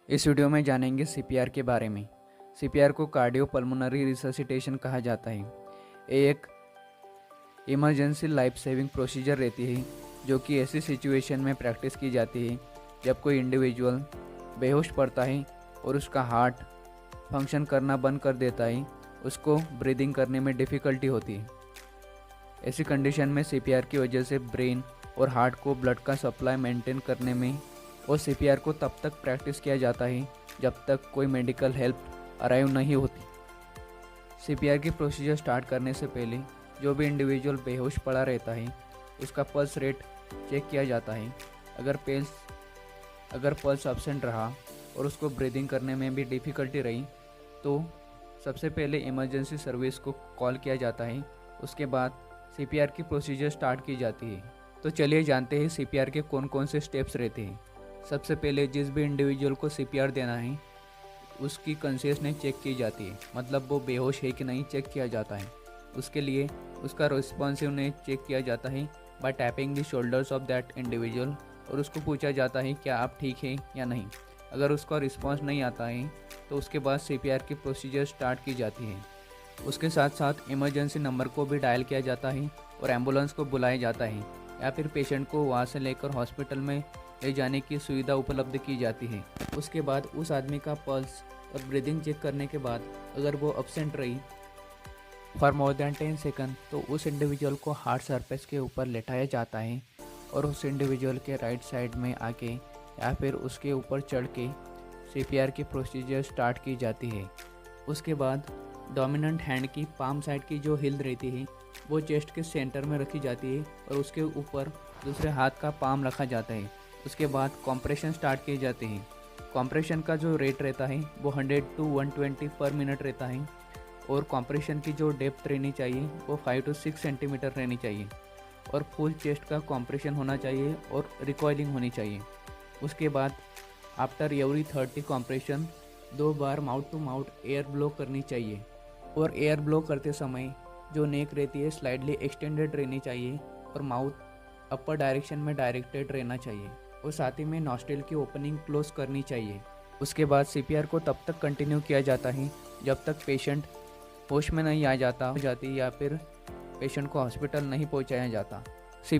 इस वीडियो में जानेंगे सीपीआर के बारे में। सीपीआर को कार्डियोपल्मोनरी रिससिटेशन कहा जाता है। ये एक इमरजेंसी लाइफ सेविंग प्रोसीजर रहती है जो कि ऐसी सिचुएशन में प्रैक्टिस की जाती है जब कोई इंडिविजुअल बेहोश पड़ता है और उसका हार्ट फंक्शन करना बंद कर देता है, उसको ब्रीदिंग करने में डिफ़िकल्टी होती है। ऐसी कंडीशन में सीपीआर की वजह से ब्रेन और हार्ट को ब्लड का सप्लाई मेंटेन करने में और सीपीआर को तब तक प्रैक्टिस किया जाता है जब तक कोई मेडिकल हेल्प अराइव नहीं होती। सीपीआर की प्रोसीजर स्टार्ट करने से पहले जो भी इंडिविजुअल बेहोश पड़ा रहता है उसका पल्स रेट चेक किया जाता है। अगर पल्स एब्सेंट रहा और उसको ब्रीदिंग करने में भी डिफ़िकल्टी रही तो सबसे पहले इमरजेंसी सर्विस को कॉल किया जाता है। उसके बाद सीपीआर की प्रोसीजर स्टार्ट की जाती है। तो चलिए जानते हैं सीपीआर के कौन कौन से स्टेप्स रहते हैं। सबसे पहले जिस भी इंडिविजुअल को सीपीआर देना है उसकी कॉन्शियसनेस चेक की जाती है, मतलब वो बेहोश है कि नहीं चेक किया जाता है। उसके लिए उसका रिस्पॉन्सिवनेस चेक किया जाता है bye tapping the shoulders of that individual और उसको पूछा जाता है क्या आप ठीक हैं या नहीं। अगर उसका रिस्पॉन्स नहीं आता है तो उसके बाद सीपीआर की प्रोसीजर स्टार्ट की जाती है। उसके साथ साथ इमरजेंसी नंबर को भी डायल किया जाता है और एम्बुलेंस को बुलाया जाता है या फिर पेशेंट को वहाँ से लेकर हॉस्पिटल में ले जाने की सुविधा उपलब्ध की जाती है। उसके बाद उस आदमी का पल्स और ब्रीदिंग चेक करने के बाद अगर वो एब्सेंट रही फॉर मोर देन 10 सेकंड तो उस इंडिविजुअल को हार्ट सरफेस के ऊपर लेटाया जाता है और उस इंडिविजुअल के राइट साइड में आके या फिर उसके ऊपर चढ़ के सीपीआर की प्रोसीजर स्टार्ट की जाती है। उसके बाद डोमिनेंट हैंड की पाम साइड की जो हिल रहती है वो चेस्ट के सेंटर में रखी जाती है और उसके ऊपर दूसरे हाथ का पाम रखा जाता है। उसके बाद कॉम्प्रेशन स्टार्ट किए जाते हैं। कॉम्प्रेशन का जो रेट रहता है वो 100 to 120 पर मिनट रहता है और कॉम्प्रेशन की जो डेप्थ रहनी चाहिए वो 5 to 6 सेंटीमीटर रहनी चाहिए और फुल चेस्ट का कॉम्प्रेशन होना चाहिए और रिकॉइलिंग होनी चाहिए। उसके बाद आफ्टर एवरी 30 कॉम्प्रेशन 2 बार mouth to mouth air blow करनी चाहिए और एयर ब्लो करते समय जो नेक रहती है स्लाइडली एक्सटेंडेड रहनी चाहिए और माउथ अपर डायरेक्शन में डायरेक्टेड रहना चाहिए और साथ ही में नॉस्ट्रिल की ओपनिंग क्लोज करनी चाहिए। उसके बाद सीपीआर को तब तक कंटिन्यू किया जाता है जब तक पेशेंट होश में नहीं आ जाती या फिर पेशेंट को हॉस्पिटल नहीं पहुंचाया जाता।